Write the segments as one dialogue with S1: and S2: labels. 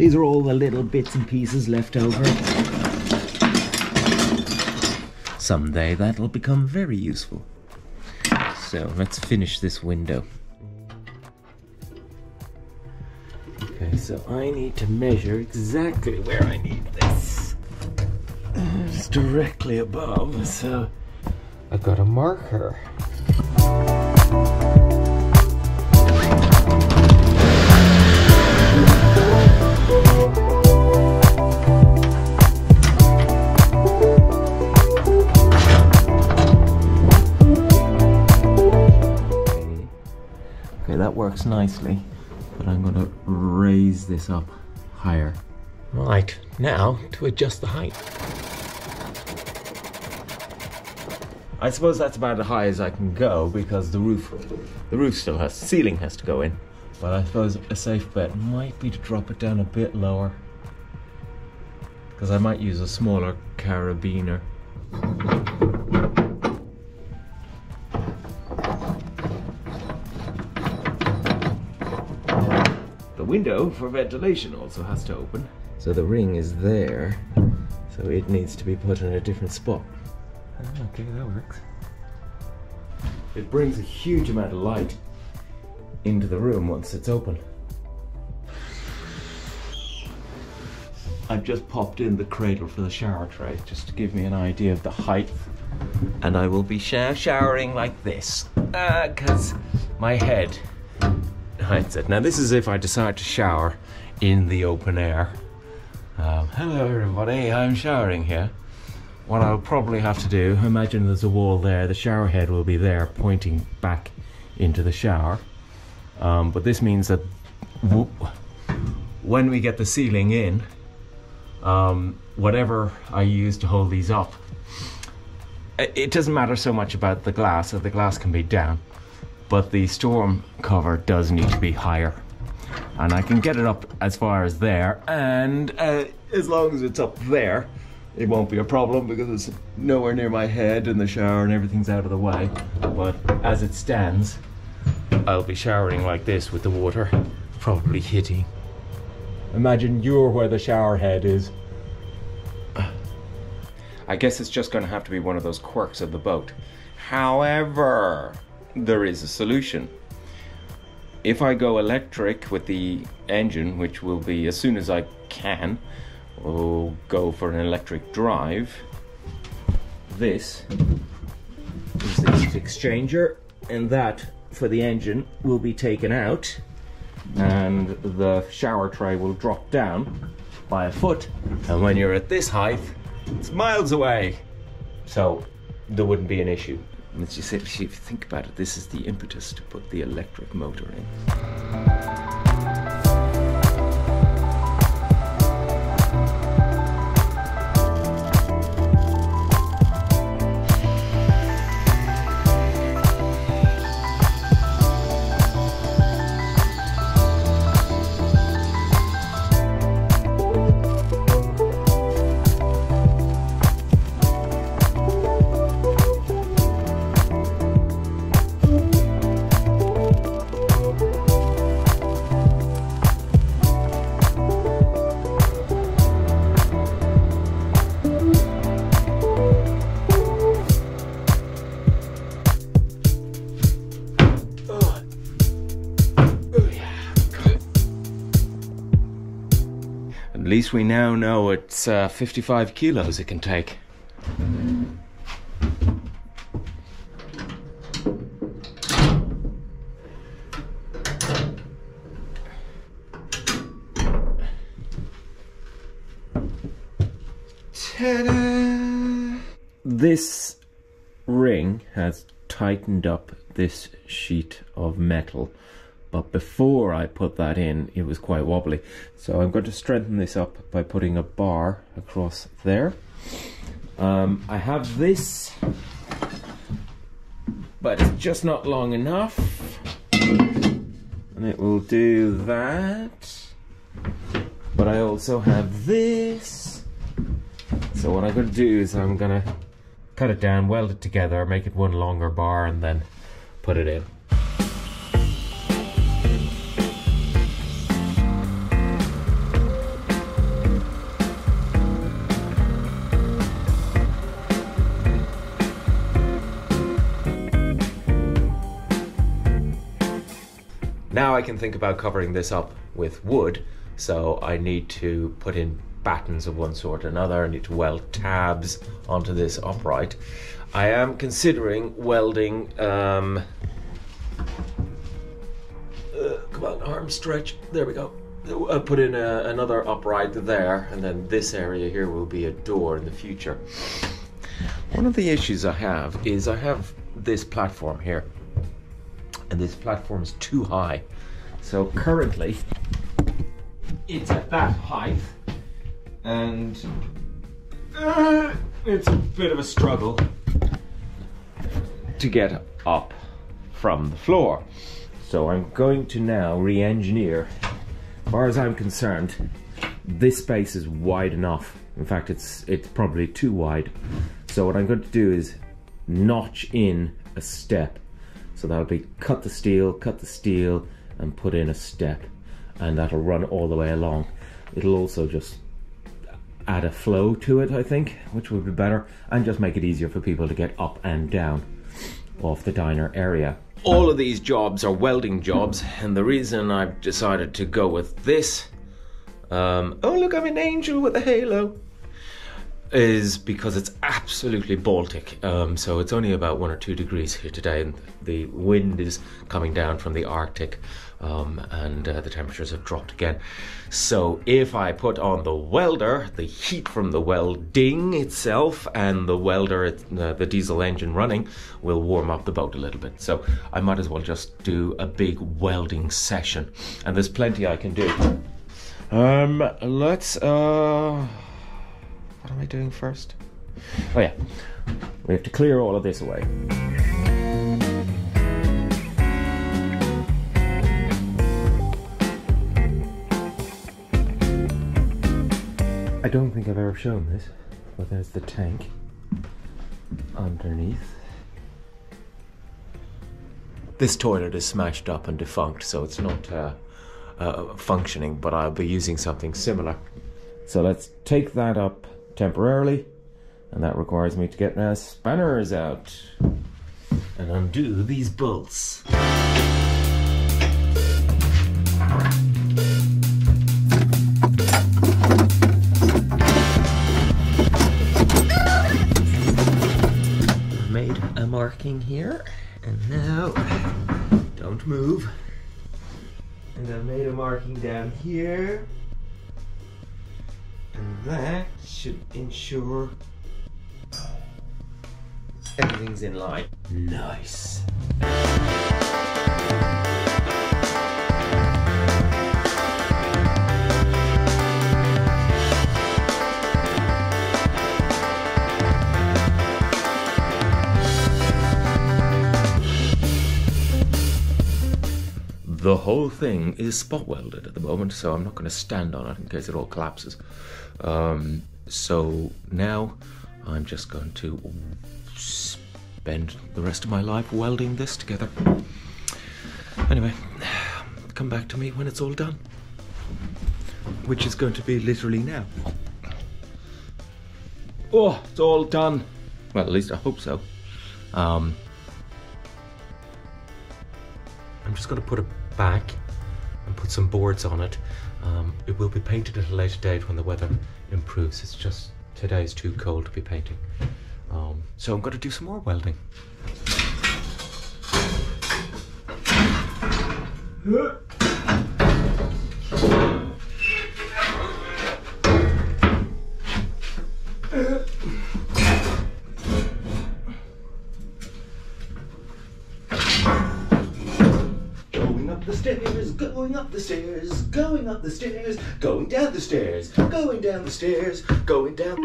S1: These are all the little bits and pieces left over. Someday that'll become very useful. So let's finish this window. Okay, so I need to measure exactly where I need this. It's directly above, so I've got a marker. Okay, that works nicely, but I'm going to raise this up higher. Right, now to adjust the height. I suppose that's about as high as I can go because the roof still has, the ceiling has to go in. But I suppose a safe bet might be to drop it down a bit lower, because I might use a smaller carabiner. The window for ventilation also has to open. So the ring is there, so it needs to be put in a different spot. Okay, that works. It brings a huge amount of light into the room once it's open. I've just popped in the cradle for the shower tray just to give me an idea of the height. And I will be showering like this, because my head hides it. Now this is if I decide to shower in the open air. Hello everybody, I'm showering here. What I'll probably have to do, imagine there's a wall there, the shower head will be there pointing back into the shower. But this means that when we get the ceiling in, whatever I use to hold these up, it doesn't matter so much about the glass, so the glass can be down, but the storm cover does need to be higher. And I can get it up as far as there, and as long as it's up there, it won't be a problem because it's nowhere near my head in the shower and everything's out of the way. But as it stands, I'll be showering like this with the water probably hitting. Imagine you're where the shower head is. I guess it's just going to have to be one of those quirks of the boat. However, there is a solution. If I go electric with the engine, which will be as soon as I can, we'll go for an electric drive. This is the heat exchanger, and that for the engine will be taken out, and the shower tray will drop down by a foot, and when you're at this height, it's miles away, so there wouldn't be an issue. And if you think about it, this is the impetus to put the electric motor in. At least we now know it's 55 kilos it can take. Ta-da! This ring has tightened up this sheet of metal, but before I put that in, it was quite wobbly. So I'm going to strengthen this up by putting a bar across there. I have this, but it's just not long enough. And it will do that. But I also have this. So what I'm going to do is I'm going to cut it down, weld it together, make it one longer bar, and then put it in. Now I can think about covering this up with wood, so I need to put in battens of one sort or another. I need to weld tabs onto this upright. I am considering welding, come on, arm stretch, there we go. I'll put in another upright there, and then this area here will be a door in the future. One of the issues I have is I have this platform here, and this platform is too high. So currently it's at that height, and it's a bit of a struggle to get up from the floor. So I'm going to now re-engineer. As far as I'm concerned, this space is wide enough. In fact, it's probably too wide. So what I'm going to do is notch in a step. So that'll be cut the steel, and put in a step. And that'll run all the way along. It'll also just add a flow to it, I think, which would be better, and just make it easier for people to get up and down off the diner area. All of these jobs are welding jobs, and the reason I've decided to go with this, oh look, I'm an angel with a halo, is because it's absolutely Baltic. So it's only about 1 or 2 degrees here today, and the wind is coming down from the Arctic, and the temperatures have dropped again. So if I put on the welder, the heat from the welding itself and the welder, the diesel engine running, will warm up the boat a little bit. So I might as well just do a big welding session, and there's plenty I can do. What am I doing first? Oh yeah, we have to clear all of this away. I don't think I've ever shown this, but there's the tank underneath. This toilet is smashed up and defunct, so it's not functioning, but I'll be using something similar. So let's take that up temporarily, and that requires me to get my spanners out and undo these bolts. Made a marking here, and now don't move. And I made a marking down here. And that should ensure everything's in line. Nice. The whole thing is spot welded at the moment, so I'm not going to stand on it in case it all collapses. So now I'm just going to spend the rest of my life welding this together. Anyway, come back to me when it's all done, which is going to be literally now. Oh, it's all done. Well, at least I hope so. I'm just going to put it back and put some boards on it. It will be painted at a later date when the weather improves. It's just today's too cold to be painting. So I'm going to do some more welding. Going up the stairs, going up the stairs, going down the stairs, going down the stairs, going down.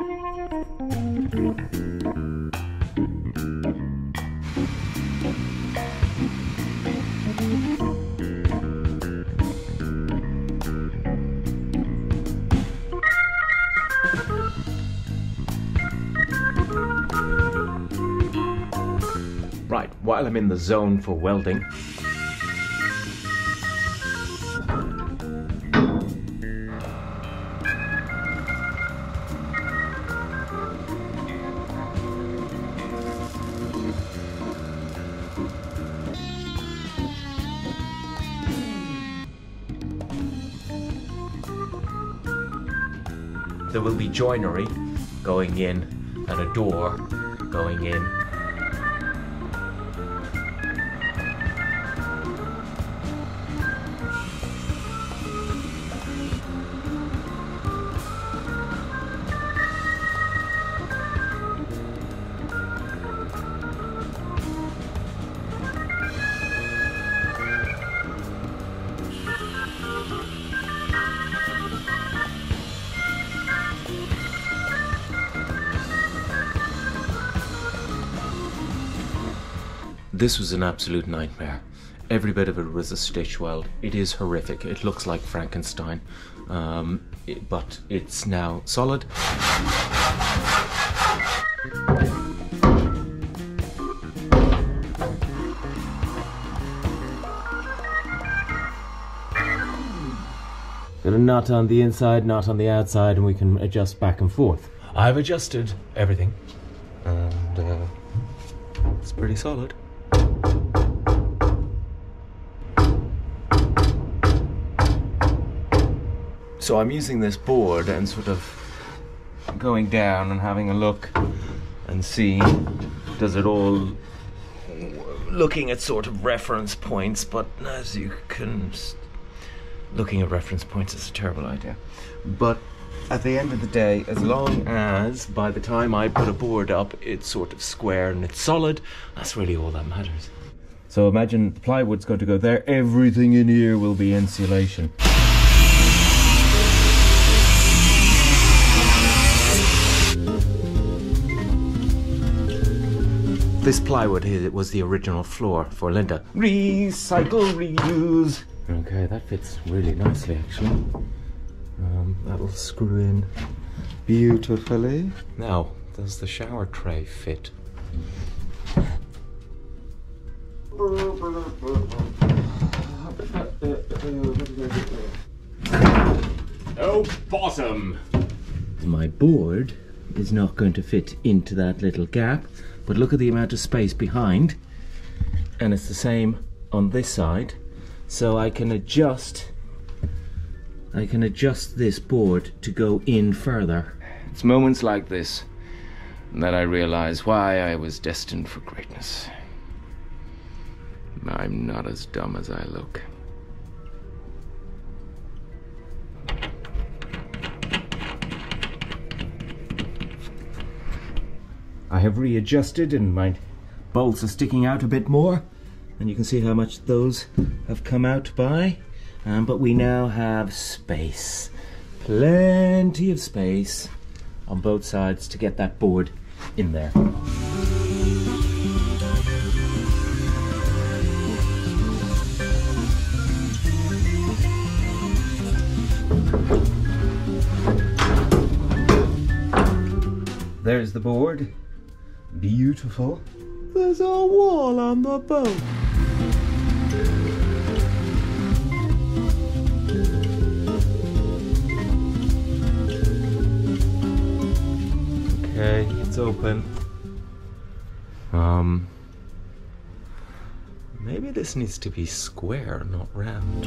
S1: Right, while I'm in the zone for welding, there will be joinery going in and a door going in. This was an absolute nightmare. Every bit of it was a stitch weld. It is horrific. It looks like Frankenstein, but it's now solid. Got a nut on the inside, nut on the outside, and we can adjust back and forth. I've adjusted everything, and it's pretty solid. So I'm using this board and sort of going down and having a look and see, does it all, looking at sort of reference points, but as you can, looking at reference points is a terrible idea. But at the end of the day, as long as by the time I put a board up, it's sort of square and it's solid, that's really all that matters. So imagine the plywood's going to go there, everything in here will be insulation. This plywood here was the original floor for Linda. Recycle, reuse. Okay, that fits really nicely actually. That'll screw in beautifully. Now, does the shower tray fit? No bottom! My board is not going to fit into that little gap, but look at the amount of space behind, and it's the same on this side, so I can adjust this board to go in further. It's moments like this that I realize why I was destined for greatness. I'm not as dumb as I look. I have readjusted and my bolts are sticking out a bit more, and you can see how much those have come out by. But we now have space, plenty of space on both sides to get that board in there. There's the board. Beautiful. There's a wall on the boat. Okay, it's open. Maybe this needs to be square, not round.